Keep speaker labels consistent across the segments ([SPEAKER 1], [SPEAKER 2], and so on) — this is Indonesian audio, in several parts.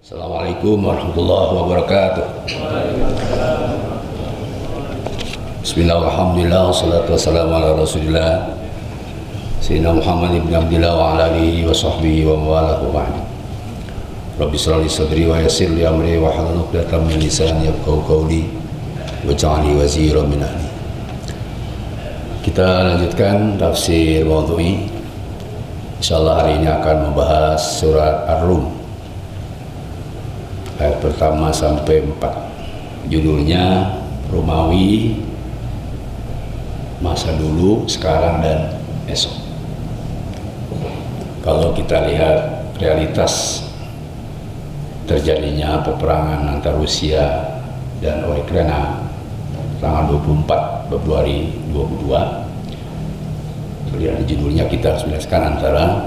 [SPEAKER 1] Assalamualaikum warahmatullahi wabarakatuh. Bismillahirrahmanirrahim. Wassalatu wassalamu ala Rasulillah Sayyidina Muhammad ibn Abdillah wa ala alihi wa sahbihi wa mawalahu ba'd. Rabbi shrah li sadri wa yassir li amri wa hlul 'uqdatam min lisani yafqahu qawli waj'alni waziran min ahli. Kita lanjutkan tafsir Maudhu'i. Insyaallah hari ini akan membahas surat Ar-Rum ayat pertama sampai 4. Judulnya Romawi, masa dulu, sekarang, dan esok. Kalau kita lihat realitas terjadinya peperangan antara Rusia dan Ukraina tanggal 24 Februari 22, kemudian judulnya kita harus jelaskan antara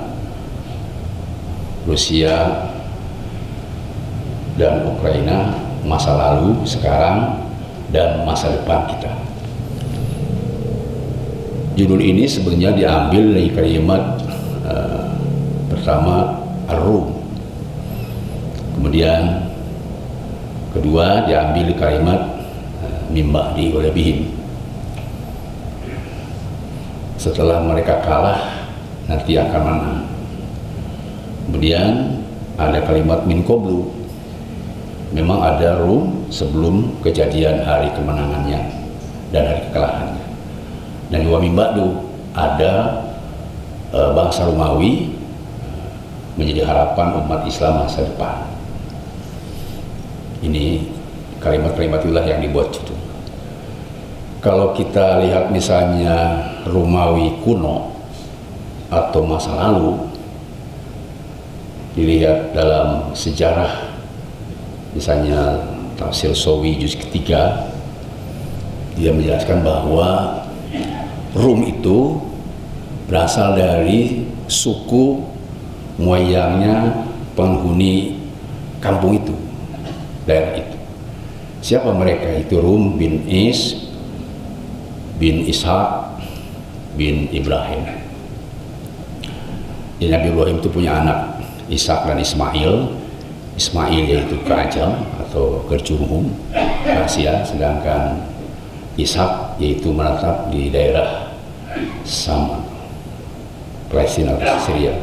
[SPEAKER 1] Rusia dan Ukraina, masa lalu, sekarang, dan masa depan kita. Judul ini sebenarnya diambil dari kalimat pertama Ar-Rum, kemudian kedua diambil kalimat min ba'di wa bihim. Setelah mereka kalah nanti akan menang. Kemudian ada kalimat min qablu, memang ada Rum sebelum kejadian hari kemenangannya dan hari kekalahannya. Dan wa min ba'du, ada bangsa Romawi menjadi harapan umat Islam masa depan. Ini kalimat-kalimat itulah yang dibuat itu. Kalau kita lihat misalnya Romawi kuno atau masa lalu, dilihat dalam sejarah, misalnya tafsir Sawi juz ketiga, dia menjelaskan bahwa Rum itu berasal dari suku moyangnya penghuni kampung itu, daerah itu. Siapa mereka? Itu Rum bin Is bin Ishak bin Ibrahim. Jadi Nabi Ibrahim itu punya anak Ishak dan Ismail. Ismail yaitu ke Ajam atau ke Jurhum, Asia, sedangkan Ishak yaitu menetap di daerah Sam, Palestina atau Syria.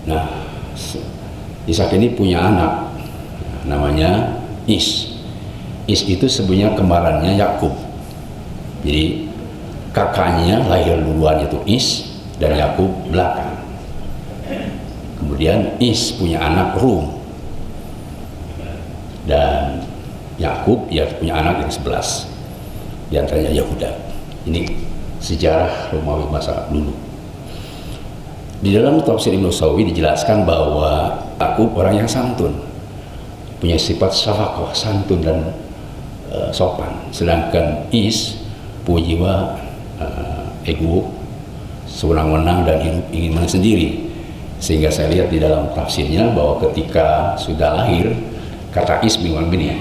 [SPEAKER 1] Nah, Ishak ini punya anak namanya Is. Is itu sebenarnya kembarannya Yakub. Jadi kakaknya lahir duluan itu Is dan Yakub belakang. Kemudian Is punya anak Rum, dan Yakub ya punya anak yang 11, di antaranya Yahuda. Ini sejarah Romawi masa dulu. Di dalam tafsir Ibnu Sawi dijelaskan bahwa Yakub orang yang santun, punya sifat syafaqah, santun dan sopan, sedangkan Is punya jiwa ego, sewenang-wenang dan hidup ingin menang sendiri. Sehingga saya lihat di dalam tafsirnya bahwa ketika sudah lahir, kata Is bingung begini,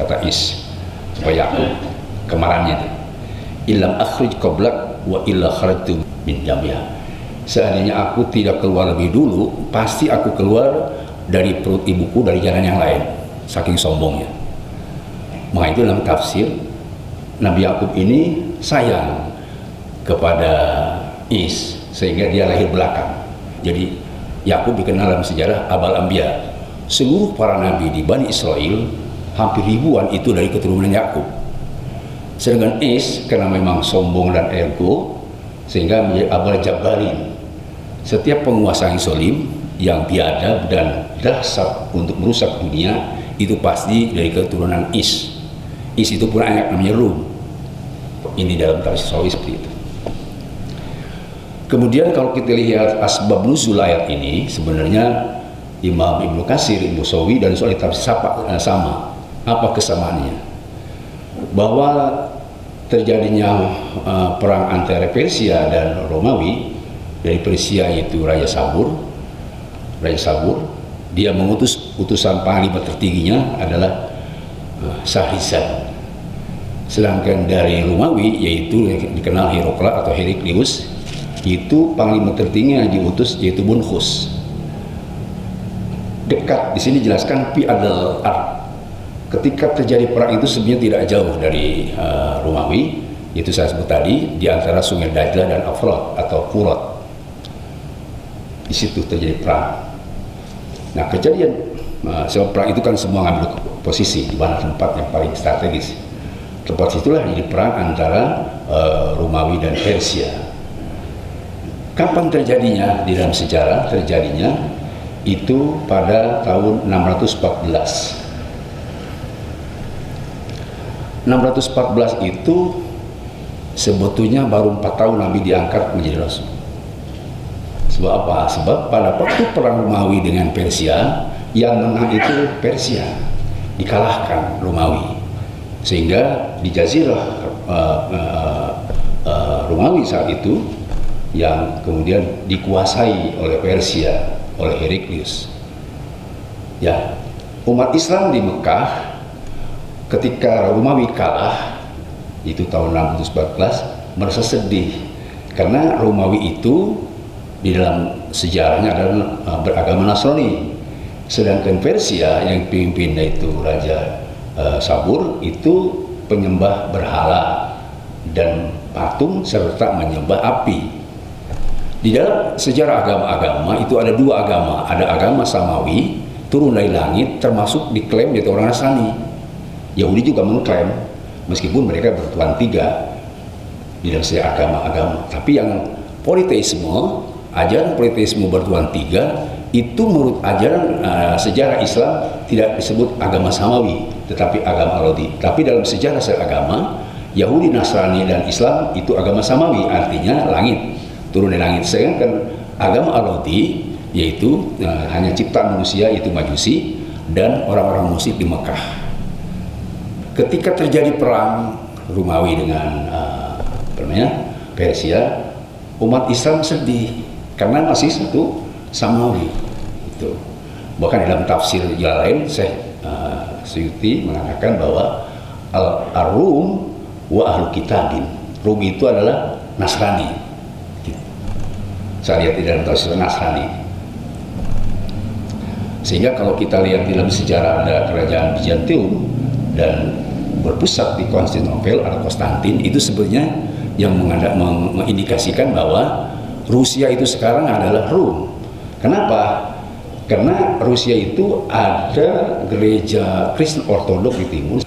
[SPEAKER 1] kata Is supaya Yakub kemarahannya itu, illam akhrij qablak wa illa kharajtu min jambiha. Seandainya aku tidak keluar lebih dulu, pasti aku keluar dari perut ibuku dari jalan yang lain, saking sombongnya. Maka itu dalam tafsir Nabi Yakub ini sayang kepada Is sehingga dia lahir belakang. Jadi Yakub dikenal dalam sejarah Abal Anbiya. Seluruh para nabi di Bani Israel hampir ribuan itu dari keturunan Yakub. Sedangkan Is karena memang sombong dan ego sehingga menjadi Abal Jabbarin. Setiap penguasa yang zolim, yang biadab dan dahsyat untuk merusak dunia itu pasti dari keturunan Is. Is itu pun anak namanya Rum. Ini dalam tafsir Sawi seperti itu. Kemudian kalau kita lihat asbab nuzul ayat ini, sebenarnya Imam Ibnu Katsir, Ibnu Sawi dan Soal tafsir sama. Apa kesamaannya? Bahwa terjadinya perang antara Persia dan Romawi. Dari Persia yaitu Raja Sabur, dia mengutus utusan panglima tertingginya adalah Sahrizad. Sedangkan dari Romawi yaitu dikenal Heraklius atau Heraklius, itu panglima tertinggi yang diutus yaitu Bunkhus. dekat. Di sini jelaskan fi adal ard. Ketika terjadi perang itu sebenarnya tidak jauh dari Romawi, itu saya sebut tadi di antara Sungai Dajlah dan Efrat atau Furat. Di situ terjadi perang. Nah, kejadian sebab perang itu kan semua ngambil posisi di mana tempat yang paling strategis. Tempat situlah jadi perang antara Romawi dan Persia. Kapan terjadinya? Di dalam sejarah terjadinya itu pada tahun 614. 614 itu sebetulnya baru 4 tahun Nabi diangkat menjadi Rasul. Sebab apa? Sebab pada waktu perang Romawi dengan Persia, yang menang itu Persia, dikalahkan Romawi, sehingga di Jazirah Romawi saat itu yang kemudian dikuasai oleh Persia, oleh Heraklius. Ya, umat Islam di Mekah ketika Romawi kalah itu tahun 614 merasa sedih karena Romawi itu di dalam sejarahnya adalah beragama Nasrani, sedangkan Persia yang pimpinnya itu Raja Sabur itu penyembah berhala dan patung serta menyembah api. Di dalam sejarah agama-agama itu ada dua agama, ada agama Samawi turun dari langit termasuk diklaim yaitu orang Nasrani. Yahudi juga mengklaim meskipun mereka bertuhan tiga di dalam sejarah agama-agama, tapi yang politeisme, ajaran politeisme bertuhan tiga itu menurut ajaran sejarah Islam tidak disebut agama Samawi tetapi agama Arodi. Tapi dalam sejarah agama Yahudi, Nasrani dan Islam itu agama Samawi, artinya langit, turun dari langit. Sedangkan agama Arodi yaitu hanya ciptaan manusia, itu Majusi dan orang-orang musyrik di Mekah. Ketika terjadi perang Romawi dengan Persia, umat Islam sedih karena masih satu Samawi. Itu. Bahkan dalam tafsir yang lain, Syekh Suyuti mengatakan bahwa Ar-Rum wa ahlu kitabin. Rum itu adalah Nasrani. Saya lihat di dalam tafsir Nasrani. Sehingga kalau kita lihat di dalam sejarah ada kerajaan Bizantium dan berpusat di Konstantinopel atau Konstantin, itu sebenarnya yang mengindikasikan bahwa Rusia itu sekarang adalah Rum. Kenapa? Karena Rusia itu ada gereja Kristen Ortodok di timur,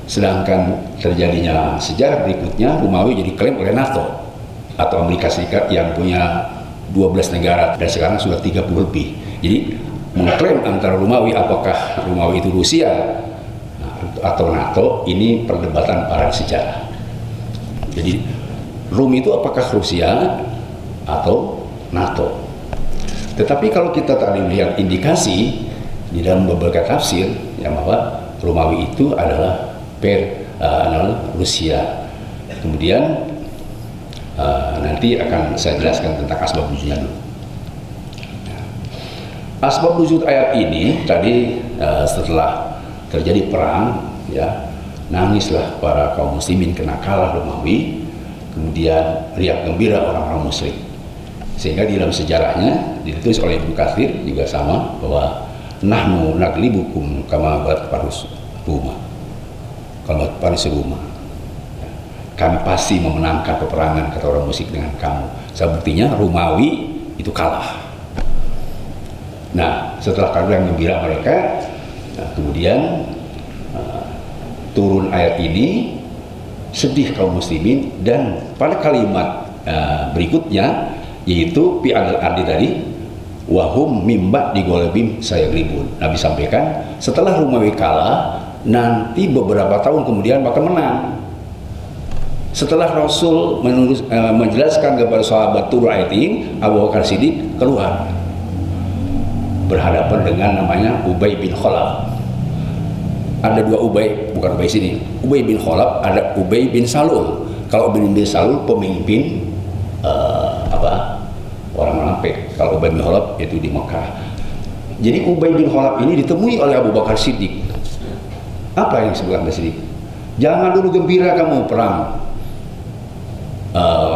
[SPEAKER 1] sedangkan terjadinya sejarah berikutnya Romawi jadi klaim oleh NATO atau Amerika Serikat yang punya 12 negara dan sekarang sudah 30 lebih. Jadi mengklaim antara Romawi, apakah Romawi itu Rusia atau NATO, ini perdebatan para sejarah. Jadi Rum itu apakah Rusia atau NATO? Tetapi kalau kita tadi lihat indikasi di dalam beberapa tafsir yang bahwa Romawi itu adalah Rusia. Kemudian nanti akan saya jelaskan tentang asbab nuzulnya dulu. Asbab nuzul ayat ini tadi setelah terjadi perang, ya, nangislah para kaum muslimin kena kalah Romawi, kemudian riak gembira orang-orang musyrik. Sehingga di dalam sejarahnya ditulis oleh Ibnu Katsir juga sama bahwa nahnu naglibukum kama bat parus rumah. Kalau Paris rumah, kami pasti memenangkan peperangan kata orang musyrik dengan kamu. Sebuktinya Romawi itu kalah. Nah, setelah kalah yang gembira mereka, kemudian turun ayat ini, sedih kaum muslimin, dan pada kalimat berikutnya yaitu pi al-ardi tadi wahum mimba digolebim saya gribun. Nabi sampaikan setelah Romawi kalah, nanti beberapa tahun kemudian bakal menang. Setelah Rasul menjelaskan kepada sahabat turun ayat ini, Abu Bakar Siddiq keluar berhadapan dengan namanya Ubay bin Khalaf. Ada dua Ubay, bukan Ubay sini. Ubay bin Khalaf, ada Ubay bin Salul. Kalau Ubay bin Salul pemimpin orang munafik. Kalau Ubay bin Khalaf itu di Mekah. Jadi Ubay bin Khalaf ini ditemui oleh Abu Bakar Siddiq. Apa yang disebutkan Abu Siddiq? Jangan dulu gembira kamu perang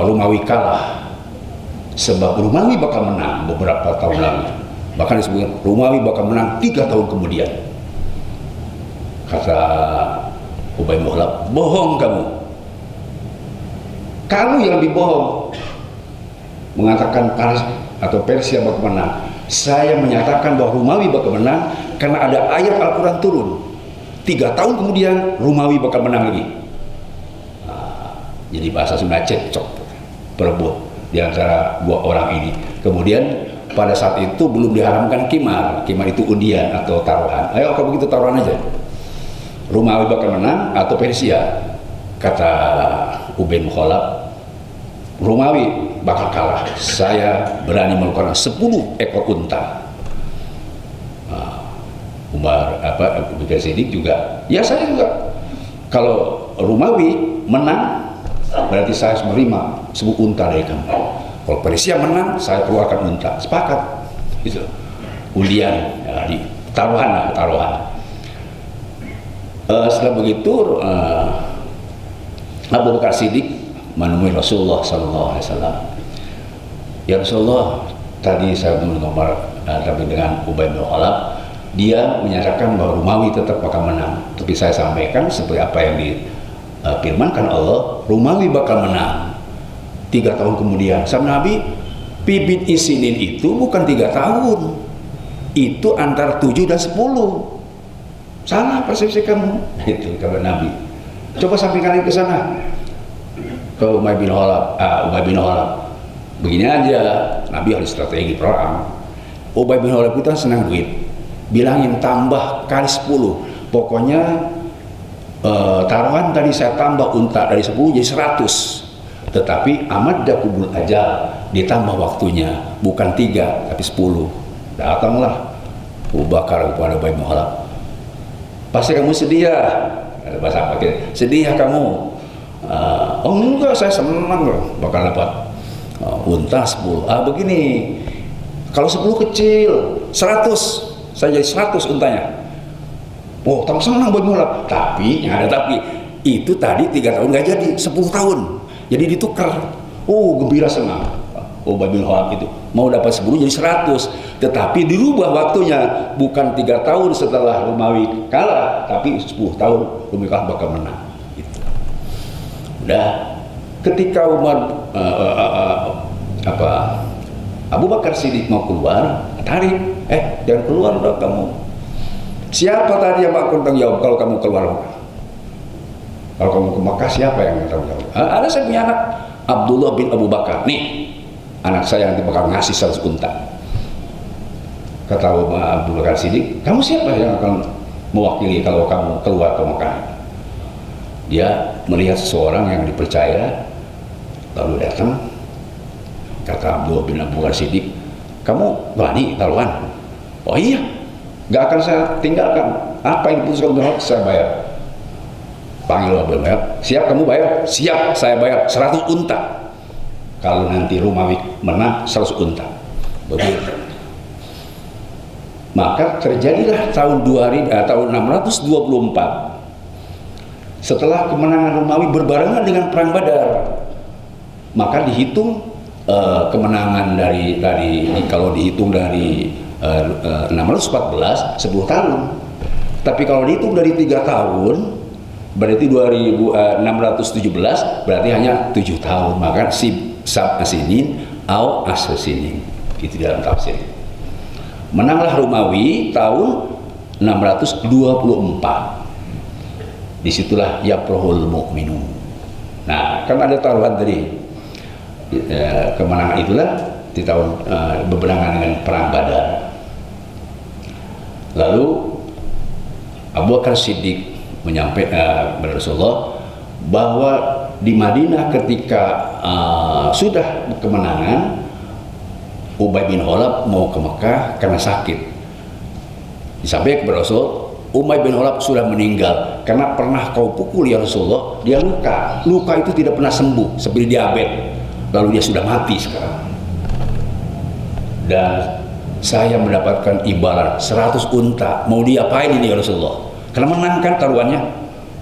[SPEAKER 1] Romawi kalah, sebab Romawi bakal menang beberapa tahun lagi. Bahkan disebutkan Romawi bakal menang 3 tahun kemudian. Kata Ubay bin Khalaf, bohong kamu. Kamu yang lebih bohong. Mengatakan Paris atau Persia bakal menang. Saya menyatakan bahwa Romawi bakal menang karena ada ayat Al-Quran turun. 3 tahun kemudian Romawi bakal menang lagi. Jadi bahasa Sunda cekcok, berebut di antara dua orang ini. Kemudian pada saat itu belum diharamkan kimar. Kimar itu undian atau taruhan. Ayo kalau begitu taruhan aja. Romawi bakal menang atau Persia? Kata Ubay bin Khalaf, Romawi bakal kalah. Saya berani mengeluarkan 10 ekor unta. Abu Bakar Siddiq juga, ya saya juga. Kalau Romawi menang, berarti saya harus menerima 10 unta dari kamu. Kalau Persia menang, saya keluarkan unta. Sepakat. Itu undian, ya, di taruhan. Setelah begitu, Abu Bakar Siddiq menemui Rasulullah SAW. Ya Rasulullah, tadi saya mendengar tapi dengan Ubay bin Khalaf, dia menyatakan bahwa Romawi tetap bakal menang. Tapi saya sampaikan seperti apa yang difirmankan Allah, Romawi bakal menang 3 tahun kemudian. Sama Nabi, bibit isinin itu bukan 3 tahun, itu antara 7 dan 10. Salah persepsi kamu. Itu kata Nabi. Coba sampaikan ke sana. Ke Ubay bin Khalaf. Begini aja, Nabi harus strategi perang. Ubay bin Khalaf itu senang duit. Bilangin tambah kali 10. Pokoknya taruhan tadi saya tambah unta dari 10 jadi 100. Tetapi amat dakubul ajal, ditambah waktunya bukan 3 tapi 10. Datanglah Abu Bakar kepada Ubay bin Khalaf. Pasti kamu sedih ya? Bahasa apa? Sedih ya kamu? Oh enggak, saya senang loh bakal dapat unta 10. Begini, kalau 10 kecil 100, saya jadi 100 untanya. Oh, tambah senang Ubay bin Khalaf. Tapi, ada tapi, itu tadi 3 tahun nggak jadi, 10 tahun. Jadi ditukar. Oh, gembira senang. Ubay bin Khalaf itu mau dapat 10 jadi 100. Tetapi dirubah waktunya, bukan 3 tahun setelah Romawi kalah, tapi 10 tahun Romawi kalah bakal menang. Gitu. Udah, ketika Abu Bakar Siddiq mau keluar, tarik, jangan keluar dong kamu. Siapa tadi yang bakal tanggung jawab kalau kamu keluar? Kalau kamu ke Makkah, siapa yang tanggung jawab? Ada saya punya anak, Abdullah bin Abu Bakar. Nih, anak saya yang bakal ngasih 100 unta. Kata Abu Bakar Siddiq, kamu siapa yang akan mewakili kalau kamu keluar ke Makkah? Dia melihat seseorang yang dipercaya, lalu datang. Kata Abdullah bin Abu Bakar Siddiq, kamu berani taruhan? Oh iya, gak akan saya tinggalkan. Apa yang diputuskan oleh saya bayar. Panggil Abu Bakar, siap kamu bayar? Siap, saya bayar 100 unta. Kalau nanti Romawi menang 100 unta. Begitu. Maka terjadilah tahun 624. Setelah kemenangan Romawi berbarengan dengan perang Badar, maka dihitung kemenangan dari kalau dihitung dari 614 10 tahun. Tapi kalau dihitung dari 3 tahun berarti 2617 berarti hanya 7 tahun. Maka sab asinin au asasinin itu dalam tafsir. Menanglah Romawi tahun 624. Disitulah yaprohul mu'minun. Nah, kan ada taruhan tadi. Kemenangan itulah di tahun berbarengan dengan perang Badar. Lalu Abu Bakar Siddiq menyampaikan kepada Rasulullah bahwa di Madinah ketika sudah kemenangan, Ubay bin Khalaf mau ke Mekah karena sakit. Disampaikan kepada Rasul, Ubay bin Khalaf sudah meninggal karena pernah kau pukul ya Rasulullah, dia luka. Luka itu tidak pernah sembuh, seperti diabetes. Lalu dia sudah mati sekarang. Dan saya mendapatkan imbalan 100 unta. Mau diapain ini ya Rasulullah? Karena menangkan taruhannya.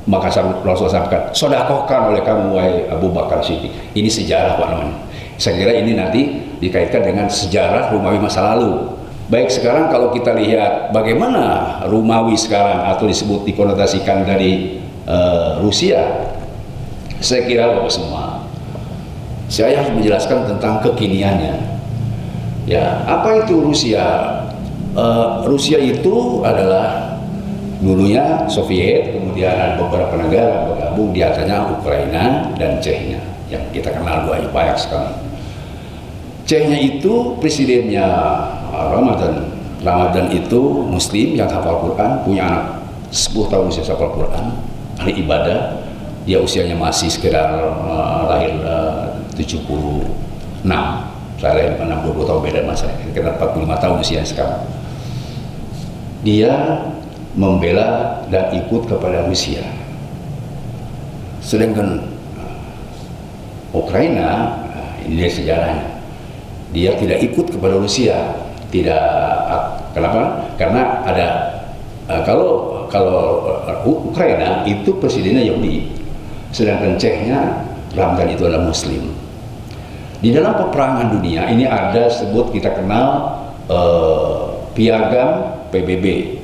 [SPEAKER 1] Maka Rasulullah sampaikan, sodakohkan oleh kamu wahai Abu Bakar Siddiq. Ini sejarah Pak namanya. Saya kira ini nanti dikaitkan dengan sejarah Romawi masa lalu. Baik, sekarang kalau kita lihat bagaimana Romawi sekarang atau disebut dikonotasikan dari Rusia, saya kira Bapak semua, saya harus menjelaskan tentang kekiniannya. Ya, apa itu Rusia? Rusia itu adalah dulunya Soviet, kemudian ada beberapa negara bergabung, di antaranya Ukraina dan Chechnya, yang kita kenal banyak sekali. Chechnya itu presidennya Ramadan itu Muslim yang hafal Quran, punya anak 10 tahun usia hafal Quran, ahli ibadah. Dia usianya masih sekitar lahir 76, saya lahir 60 tahun beda mas saya, sekitar 45 tahun usia sekarang. Dia membela dan ikut kepada Rusia. Sedangkan Ukraina, ini dia sejarahnya, dia tidak ikut kepada Rusia. Tidak, kenapa? Karena ada kalau Ukraina itu presidennya Yahudi, sedangkan Chechnya Ramadan itu adalah Muslim. Di dalam peperangan dunia ini ada sebut kita kenal piagam PBB.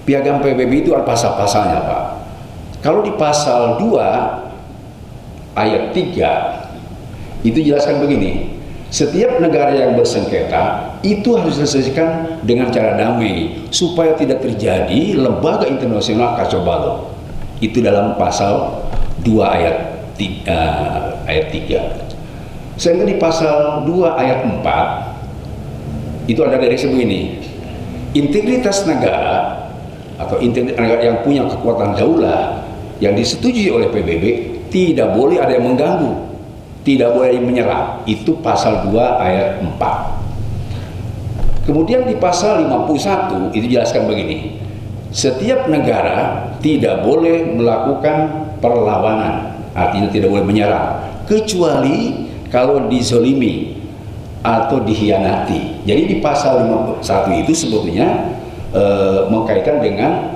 [SPEAKER 1] Piagam PBB itu ada pasal-pasalnya, Pak. Kalau di pasal 2 ayat 3 itu jelaskan begini. Setiap negara yang bersengketa itu harus diselesaikan dengan cara damai supaya tidak terjadi lembaga internasional kacau balau. Itu dalam pasal 2 ayat 3. Sehingga di pasal 2 ayat 4 itu ada dari begini. Integritas negara atau integritas negara yang punya kekuatan daulah yang disetujui oleh PBB tidak boleh ada yang mengganggu, tidak boleh menyerang. Itu pasal 2 ayat 4. Kemudian di pasal 51 itu jelaskan begini. Setiap negara tidak boleh melakukan perlawanan, artinya tidak boleh menyerang, kecuali kalau dizolimi atau dikhianati. Jadi di pasal 51 itu sebetulnya mengkaitkan dengan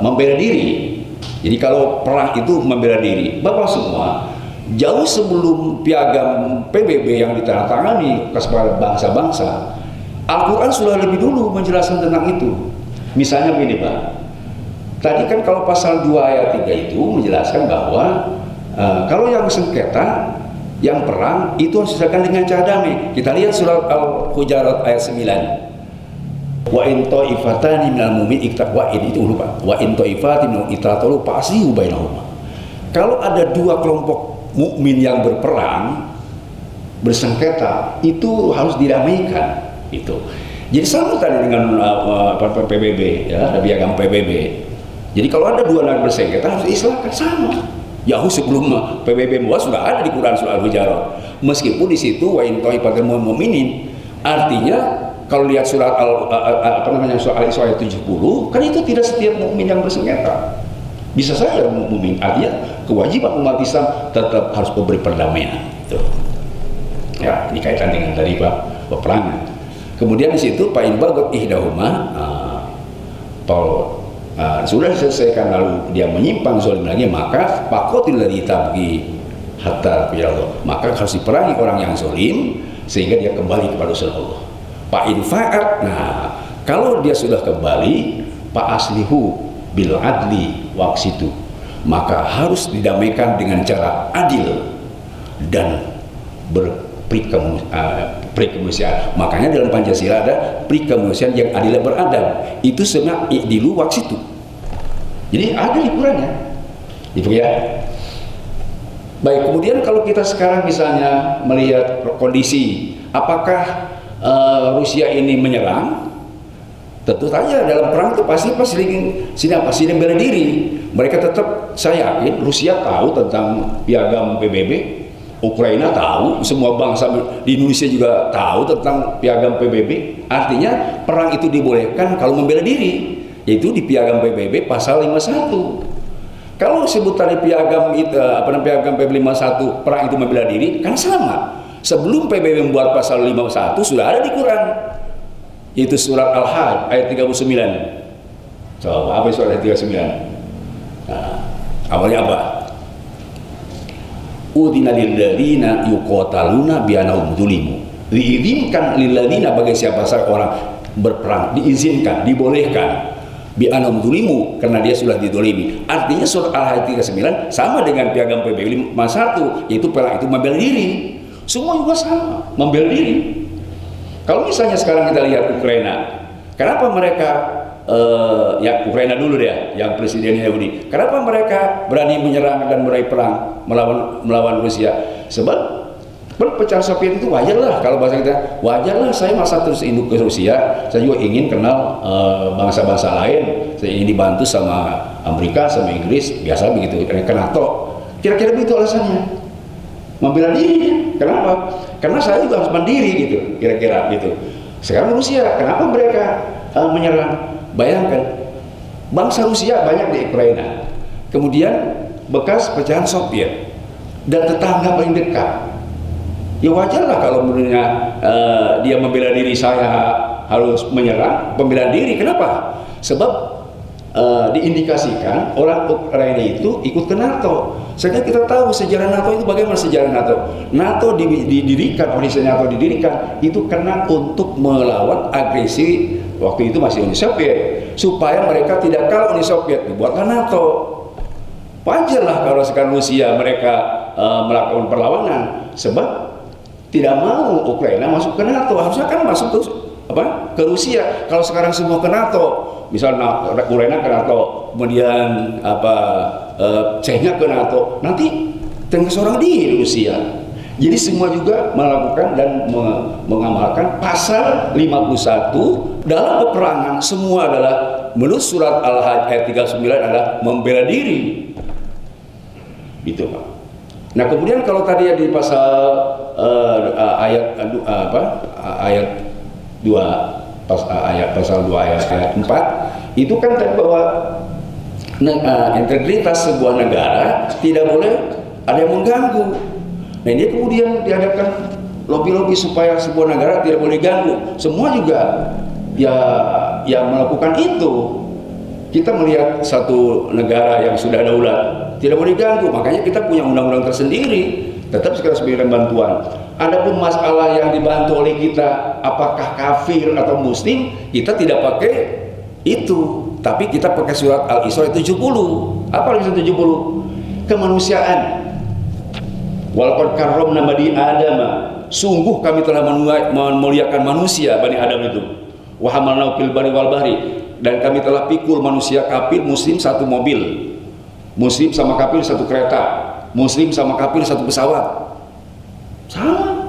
[SPEAKER 1] membela diri. Jadi kalau perang itu membela diri. Bapak semua, jauh sebelum piagam PBB yang ditandatangani kepada bangsa-bangsa, Al-Quran sudah lebih dulu menjelaskan tentang itu. Misalnya begini Pak, tadi kan kalau pasal 2 ayat 3 itu menjelaskan bahwa kalau yang sengketa, yang perang itu harus diselesaikan dengan cara damai. Kita lihat surat Al-Hujurat ayat 9. Wa in ta'ifatani minal mu'minin itu lupa. Wa in ta'ifatani minal iktatalu fa'aslihu bainahuma. Kalau ada dua kelompok mukmin yang berperang, bersengketa, itu harus didamaikan. Itu. Jadi sama tadi dengan PBB, ya, ada piagam PBB. Jadi kalau ada dua negara bersengketa harus diislamkan sama. Jauh sebelum PBB MUA sudah ada di Quran surah Al-Hujurat. Meskipun di situ wa in ta'ifatul mu'minin, artinya kalau lihat surat surah Al-Isra ayat 70, kan itu tidak setiap mukmin yang bersengketa. Bisa saja mukmin, artinya kewajiban umat Islam tetap harus memberi perdamaian. Itu. Ya, ini kaitan dengan tadi Pak peperangan. Kemudian di situ Pak Inbagot ihdahuma, sudah diselesaikan lalu dia menyimpang zalim lagi, maka pakotil ladzi tabghi hatta Allah, maka harus diperangi orang yang zalim sehingga dia kembali kepada Allah. Pak infa'at, nah kalau dia sudah kembali, Pak aslihu bil adli waqsitu, maka harus didamaikan dengan cara adil dan perikemanusiaan. Makanya dalam Pancasila ada perikemanusiaan yang adil dan beradab. Itu sebenarnya i'dilu waqsitu. Jadi ada di Qurannya. Itu ya. Baik, kemudian kalau kita sekarang misalnya melihat kondisi, apakah Rusia ini menyerang? Tentu saja dalam perang itu pasti sini bela diri. Mereka tetap, saya yakin Rusia tahu tentang piagam PBB, Ukraina tahu, semua bangsa di Indonesia juga tahu tentang piagam PBB. Artinya perang itu dibolehkan kalau membela diri, yaitu di piagam PBB pasal 51. Kalau sebut tadi piagam itu piagam PBB 51 perang itu membela diri, kan sama. Sebelum PBB membuat pasal 51 sudah ada di Quran. Itu surat Al-Hajj ayat 39. Coba apa surat ayat 39? Nah, awalnya apa? Udina lilladzina yuqataluna bi'annahum zulimu. Diizinkan lilladzina bagi siapa saja orang berperang, diizinkan, dibolehkan. Bi'anam dulimu, karena dia sudah didolimi. Artinya surat Al-Hajj 39 sama dengan piagam PBB 51, yaitu perang itu membela diri. Semua juga sama, membela diri. Kalau misalnya sekarang kita lihat Ukraina, kenapa mereka ya Ukraina dulu deh, yang presidennya Yahudi, kenapa mereka berani menyerang dan mulai perang melawan Rusia? Sebab perpecahan Soviet itu wajarlah, kalau bahasa kita wajarlah. Saya masa terus induk ke Rusia, saya juga ingin kenal bangsa-bangsa lain, saya ingin dibantu sama Amerika, sama Inggris, biasa begitu, ke NATO. Kira-kira begitu alasannya, membela diri. Kenapa? Karena saya juga harus mandiri gitu, kira-kira gitu. Sekarang Rusia, kenapa mereka menyerang? Bayangkan, bangsa Rusia banyak di Ukraina, kemudian bekas pecahan Soviet dan tetangga paling dekat. Ya wajarlah kalau menurutnya dia membela diri, saya harus menyerang, pembelaan diri. Kenapa? Sebab diindikasikan orang Ukraina itu ikut ke NATO. Sehingga kita tahu sejarah NATO itu bagaimana sejarah NATO. NATO didirikan, organisasi NATO didirikan itu karena untuk melawan agresi waktu itu masih Uni Soviet, supaya mereka tidak kalah Uni Soviet, dibuatlah NATO. Wajarlah kalau sekarang Rusia mereka melakukan perlawanan, sebab tidak mau Ukraina masuk ke NATO. Harusnya kan masuk ke Rusia. Kalau sekarang semua ke NATO, misalnya Ukraina ke NATO, kemudian Chechnya ke NATO, nanti tinggal seorang di Rusia. Jadi semua juga melakukan dan mengamalkan pasal 51 dalam peperangan. Semua adalah menurut surat Al-Hajj ayat 39 adalah membela diri. Gitu Pak. Nah kemudian kalau tadi di pasal ayat 2 pasal 2 ayat 4 itu kan bahwa integritas sebuah negara tidak boleh ada yang mengganggu. Nah ini kemudian diadakan lobby-lobby supaya sebuah negara tidak boleh ganggu. Semua juga ya yang melakukan itu. Kita melihat satu negara yang sudah daulat tidak boleh ganggu, makanya kita punya undang-undang tersendiri, tetap sebagai bantuan. Adapun masalah yang dibantu oleh kita, apakah kafir atau muslim, kita tidak pakai itu, tapi kita pakai surat Al-Isra 70. Apa Al-Isra 70? Kemanusiaan. Walaqad karramna bani Adam, sungguh kami telah memuliakan manusia Bani Adam itu. Wa hamalna fil barri wal bahri, dan kami telah pikul manusia kafir muslim satu mobil, muslim sama kafir satu kereta, muslim sama kafir satu pesawat, sama.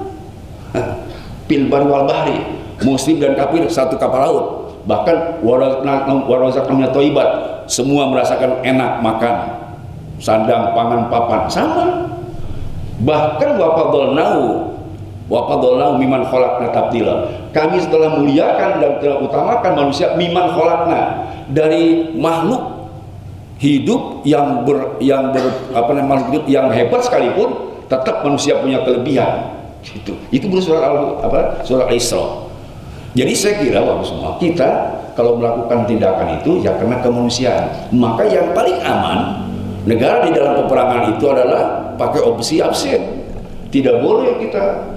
[SPEAKER 1] Fil barri wal bahri, muslim dan kafir satu kapal laut. Bahkan warazaqnahum thayyibat, semua merasakan enak makan, sandang, pangan, papan, sama. Bahkan wafadolnahu miman khalaqna tabdila, kami setelah muliakan dan telah utamakan manusia miman khalaqna, dari makhluk hidup yang makhluk hidup yang hebat sekalipun tetap manusia punya kelebihan. Itu menurut surat Al-Isra. Jadi saya kira Bapak semua, kita kalau melakukan tindakan itu ya karena kemanusiaan. Maka yang paling aman negara di dalam peperangan itu adalah pakai opsi absen. Tidak boleh kita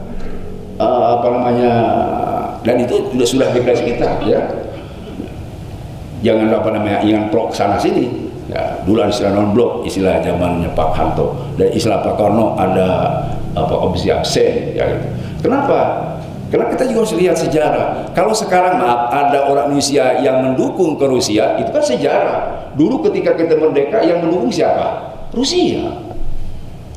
[SPEAKER 1] dan itu sudah deklarasi kita ya. Jangan jangan pro sana sini. Ya, dulu istilah non blok, istilah zamannya Pak Harto, dan istilah Pak Karno ada opsi absen ya gitu. Kenapa? Karena kita juga harus lihat sejarah. Kalau sekarang ada orang Indonesia yang mendukung ke Rusia, itu kan sejarah. Dulu ketika kita merdeka yang mendukung siapa? Rusia.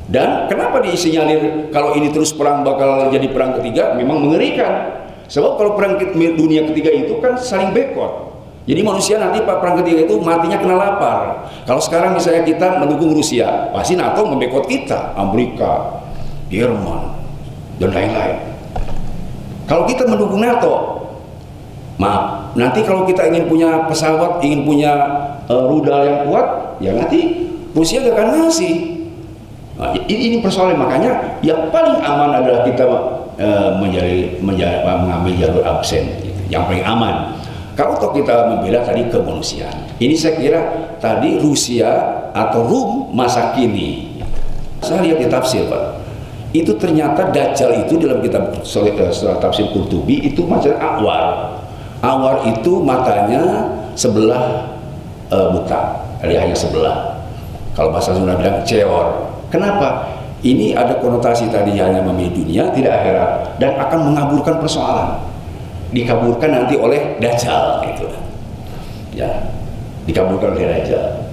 [SPEAKER 1] Dan kenapa disinyalir kalau ini terus perang bakal jadi perang ketiga? Memang mengerikan. Sebab kalau perang dunia ketiga itu kan saling bekot. Jadi manusia nanti perang ketiga itu matinya kena lapar. Kalau sekarang misalnya kita mendukung Rusia, pasti NATO membekot kita, Amerika, Jerman, dan lain-lain. Kalau kita mendukung NATO, maaf, nanti kalau kita ingin punya pesawat, ingin punya rudal yang kuat, ya nanti Rusia gak akan ngasih. Nah, ini persoalan. Makanya yang paling aman adalah kita mengambil jalur absen, gitu. Yang paling aman. Kalau toh kita membela tadi kemanusiaan, ini saya kira tadi Rusia atau Rum masa kini. Saya lihat di tafsir Pak, itu ternyata Dajjal itu dalam kitab surat tafsir Qurtubi itu macam awal. Awar itu matanya sebelah buta, jadi hanya sebelah. Kalau bahasa Sunda bilang ceor. Kenapa? Ini ada konotasi tadi hanya memilih dunia, tidak akhirat, dan akan mengaburkan persoalan. Dikaburkan nanti oleh Dajjal, gitu. Ya, dikaburkan oleh Dajjal.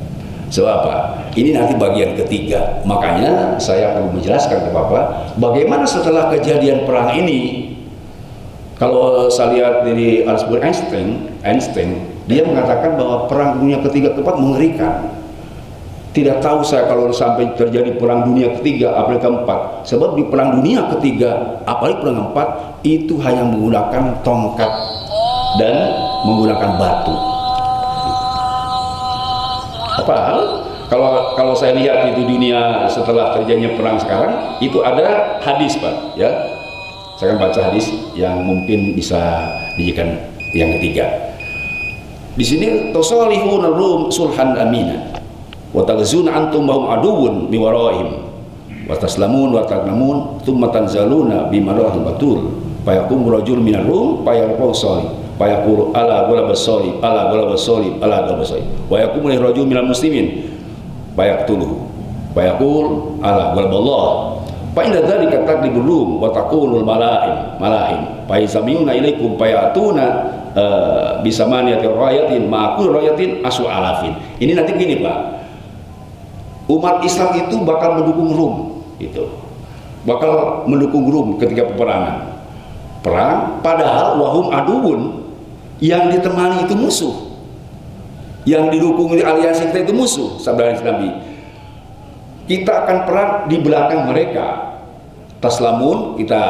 [SPEAKER 1] Sebab apa? Ini nanti bagian ketiga. Makanya saya perlu menjelaskan ke Bapak, bagaimana setelah kejadian perang ini. Kalau saya lihat dari Albert Einstein, dia mengatakan bahwa perang dunia ketiga keempat mengerikan. Tidak tahu saya kalau sampai terjadi perang dunia ketiga, apalagi keempat. Sebab di perang dunia ketiga, apalagi perang keempat, itu hanya menggunakan tongkat dan menggunakan batu. Padahal kalau saya lihat itu dunia setelah terjadinya perang sekarang, itu ada hadis, Pak, ya. Saya akan baca hadis yang mungkin bisa dijadikan yang ketiga. Di sini tasalihuna rum sulhan amina wa taghzuna antum bahum aduwwun bi waraihim wa taslamun wa tagnamun thumma tanzaluna bi marahil batul fa yakum rajul minar rum fa yarfa'u salih fa yaqulu ala ghalabas salih ala ghalabas salih ala ghalabas salih wa yakum rajul minal muslimin fa yaqtuluhu fa yaqul ala ghalaballah. Fa inna dzalika taqlibul rum wa taqulul malaim fa yasamiuna ilaikum fa yatuna bisamaniyati rayatin ma'qul rayatin asu alafin. Ini nanti gini, Pak. Umat Islam itu bakal mendukung Rum, gitu. Bakal mendukung Rum ketika peperangan. Perang padahal wahum aduun, yang ditemani itu musuh. Yang didukung di aliansi kita itu musuh, sabda Nabi. Kita akan perang di belakang mereka. Taslamun, kita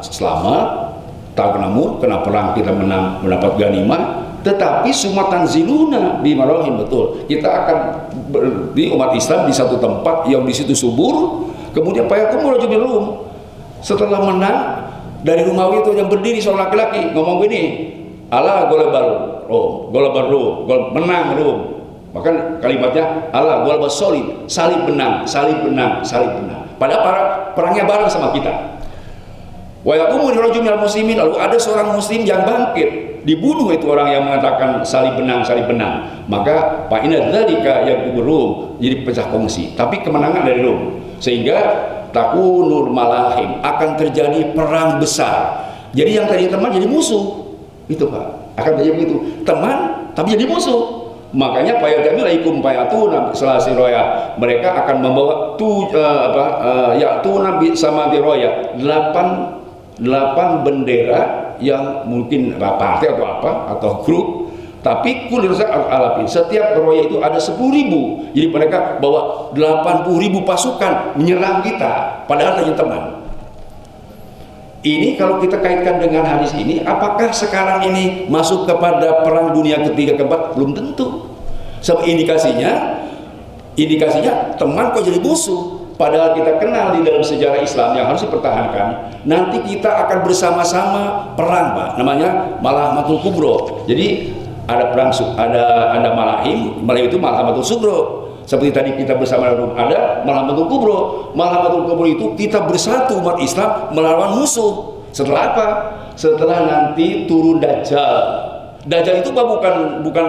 [SPEAKER 1] selamat. Tagnamun, kena perang kita menang, mendapat ganimah. Tetapi sumatan ziluna di marahim, betul. Kita akan di umat Islam di satu tempat yang di situ subur. Kemudian payakum rajul rum. Setelah menang dari Romawi itu yang berdiri seorang laki-laki ngomong gini, Allah golebal Rum, menang Rum. Maka kalimatnya Allah golebal solid, salib menang. Padahal perangnya bareng sama kita. Wa yaqumu rajulun minal muslimin, lalu ada seorang muslim yang bangkit, dibunuh itu orang yang mengatakan salib benang. Maka fa inna dzalika yaqubur Rum, jadi pecah kongsi, tapi kemenangan dari Rum. Sehingga takunul malahim, akan terjadi perang besar. Jadi yang tadi teman jadi musuh. Itu, Pak. Akan terjadi begitu. Teman tapi jadi musuh. Makanya payadamilaikum payatuna selasi roya, mereka akan membawa nabi sama diroya 8 bendera yang mungkin partai atau apa atau grup, tapi kulirsa alapin, setiap roya itu ada 10.000. Jadi mereka bawa 80.000 pasukan menyerang kita, padahal hanya teman. Ini kalau kita kaitkan dengan hadis ini, apakah sekarang ini masuk kepada perang dunia ketiga keempat? Belum tentu. Sebab indikasinya teman kok jadi musuh. Padahal kita kenal di dalam sejarah Islam yang harus dipertahankan. Nanti kita akan bersama-sama perang, Pak. Namanya Malhamatul Kubro. Jadi ada perang, ada Malahim itu Malhamatul Sugro. Seperti tadi kita bersama ada Malhamatul Kubro. Malhamatul Kubro itu kita bersatu umat Islam melawan musuh. Setelah apa? Setelah nanti turun Dajjal. Dajjal itu bukan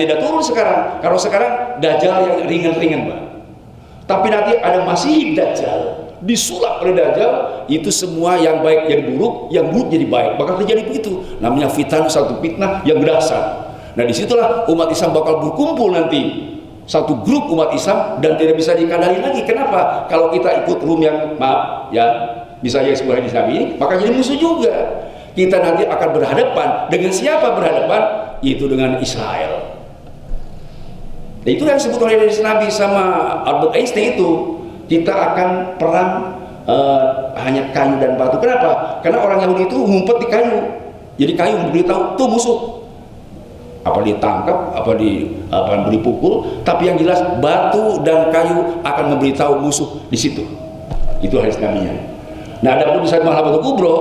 [SPEAKER 1] tidak turun sekarang. Kalau sekarang Dajjal yang ringan-ringan, Pak. Tapi nanti ada Masih Dajjal, disulap oleh Dajjal, itu semua yang baik jadi buruk, yang buruk jadi baik. Bakal terjadi begitu. Namanya fitnah, satu fitnah yang dahsyat. Nah, disitulah umat Islam bakal berkumpul nanti. Satu grup umat Islam dan tidak bisa dikadali lagi. Kenapa? Kalau kita ikut Rum yang maaf ya, misalnya sebuah hadis Nabi ini, maka jadi musuh juga. Kita nanti akan berhadapan dengan siapa berhadapan? Yaitu dengan Israel. Dan itu yang disebut oleh Nabi sama Albert Einstein itu, kita akan perang hanya kayu dan batu. Kenapa? Karena orang Yahudi itu ngumpet di kayu. Jadi kayu memberitahu tuh musuh. Apa ditangkap, apa dipukul, tapi yang jelas batu dan kayu akan memberitahu musuh di situ. Itu hadis Nabi-nya. Nah, adapun di Malhamatul Kubro,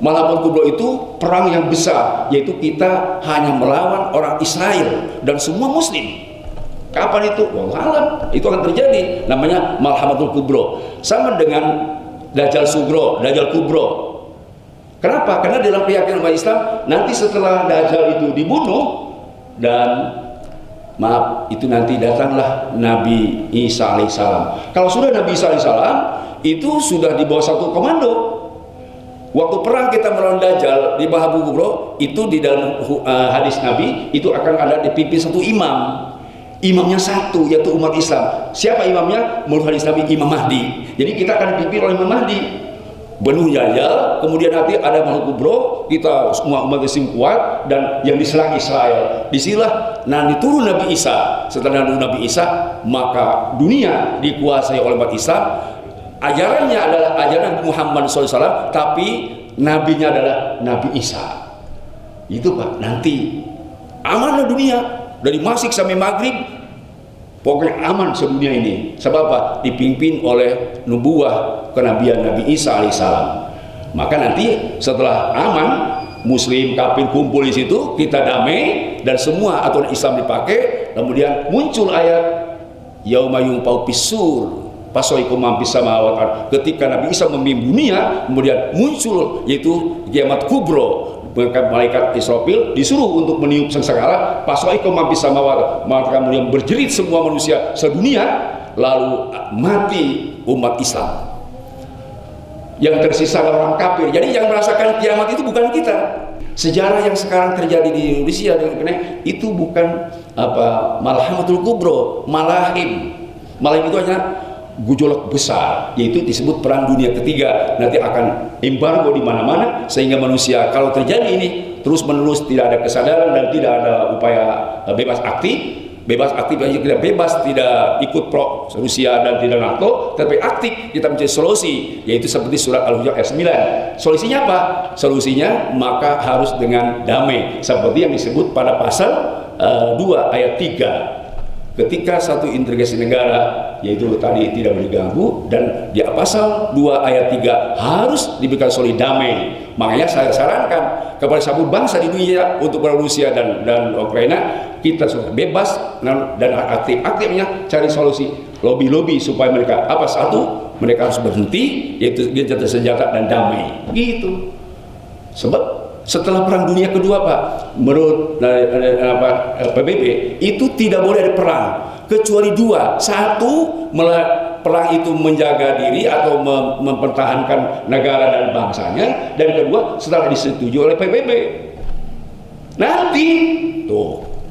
[SPEAKER 1] Malhamatul Kubro itu perang yang besar, yaitu kita hanya melawan orang Israel dan semua Muslim. Kapan itu? Wallahualam. Itu akan terjadi. Namanya Malhamatul Kubro. Sama dengan Dajjal Sugro, Dajjal Kubro. Kenapa? Karena dalam keyakinan umat Islam, nanti setelah Dajjal itu dibunuh dan maaf, itu nanti datanglah Nabi Isa alaihissalam. Kalau sudah Nabi Isa alaihissalam, itu sudah di bawah satu komando. Waktu perang kita melawan Dajjal di Bahabu Kubro, itu di dalam hadis Nabi, itu akan ada dipimpin satu imam. Imamnya satu, yaitu umat Islam. Siapa imamnya? Menurut hadis Nabi, Imam Mahdi. Jadi kita akan dipimpin oleh Imam Mahdi. Benuh Dajjal, kemudian nanti ada Bahabu Kubro, kita semua umat Islam kuat, dan yang diserang Israel. Disinilah nanti turun Nabi Isa. Setelah Nabi Isa, maka dunia dikuasai oleh umat Islam. Ajarannya adalah ajaran Muhammad SAW, tapi nabinya adalah Nabi Isa. Itu Pak, nanti amanlah dunia dari Masyrik sampai Maghrib, pokoknya aman sedunia ini. Sebab apa? Dipimpin oleh nubuah kenabian Nabi Isa alaihissalam. Maka nanti setelah aman, Muslim kafir kumpul di situ, kita damai dan semua aturan Islam dipakai. Kemudian muncul ayat yauma yunfau fis-sur fasaiqum man fis samawati wal ardh. Ketika Nabi Isa memimpin dunia, kemudian muncul yaitu kiamat kubro. Malaikat Israfil disuruh untuk meniup sangkakala, fasaiqum man fis samawati, maka kemudian berjerit semua manusia sedunia, lalu mati umat Islam. Yang tersisa orang kafir. Jadi yang merasakan kiamat itu bukan kita. Sejarah yang sekarang terjadi di Indonesia itu bukan apa malhamatul kubro, malahim. Malahim itu hanya gejolak besar, yaitu disebut perang dunia ketiga. Nanti akan embargo di mana-mana, sehingga manusia kalau terjadi ini terus menerus tidak ada kesadaran dan tidak ada upaya bebas aktif. Bebas aktif kita bebas tidak ikut pro Rusia dan tidak NATO, tapi aktif kita mencari solusi, yaitu seperti surat Al-Hujurat ayat 9. Solusinya apa? Solusinya maka harus dengan damai, seperti yang disebut pada pasal 2 ayat 3. Ketika satu integrasi negara, yaitu tadi tidak boleh diganggu, dan di pasal 2 ayat 3 harus diberikan solusi damai. Makanya saya sarankan kepada seluruh bangsa di dunia untuk Rusia dan Ukraina, kita sudah bebas dan aktifnya cari solusi, lobby supaya mereka apa? Satu, mereka harus berhenti, yaitu gencatan senjata dan damai. Gitu. Sebab setelah perang dunia kedua Pak, menurut PBB itu tidak boleh ada perang kecuali dua. Satu, perang itu menjaga diri atau mempertahankan negara dan bangsanya, dan kedua setelah disetujui oleh PBB.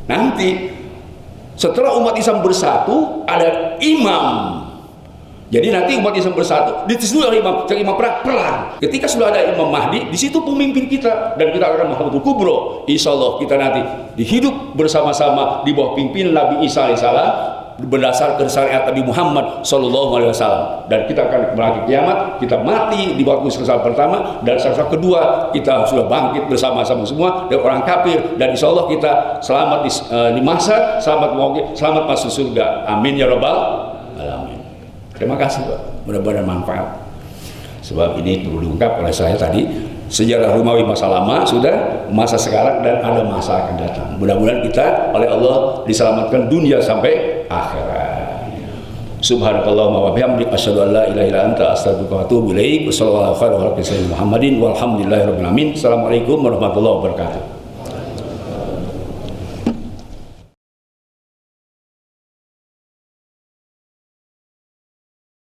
[SPEAKER 1] Nanti setelah umat Islam bersatu ada imam. Jadi nanti umat Islam bersatu, disetujui oleh imam, cari imam perang. Ketika sudah ada Imam Mahdi, di situ pemimpin kita, dan kita akan Muhammadul Kubro. Insya Allah kita nanti dihidup bersama-sama di bawah pimpinan Nabi Isa alaihissalam, berdasarkan syariat Nabi Muhammad SAW. Dan kita akan berakhir kiamat, kita mati di waktu saat pertama, dan saat kedua kita sudah bangkit bersama-sama semua dari orang kafir, dan insya Allah kita selamat di masa, selamat masuk surga. Amin ya rabbal alamin. Terima kasih Pak, mudah-mudahan manfaat. Sebab ini perlu diungkap oleh saya tadi, sejarah Romawi masa lama sudah, masa sekarang, dan ada masa akan datang. Mudah-mudahan kita oleh Allah diselamatkan dunia sampai akhirat. Subhanakallahumma wa bihamdika asyhadu an la ilaha illa anta astaghfiruka wa atubu ilaik. Wassallallahu alaihi wa sallam Muhammadin walhamdulillahirabbil alamin. Assalamualaikum warahmatullahi wabarakatuh.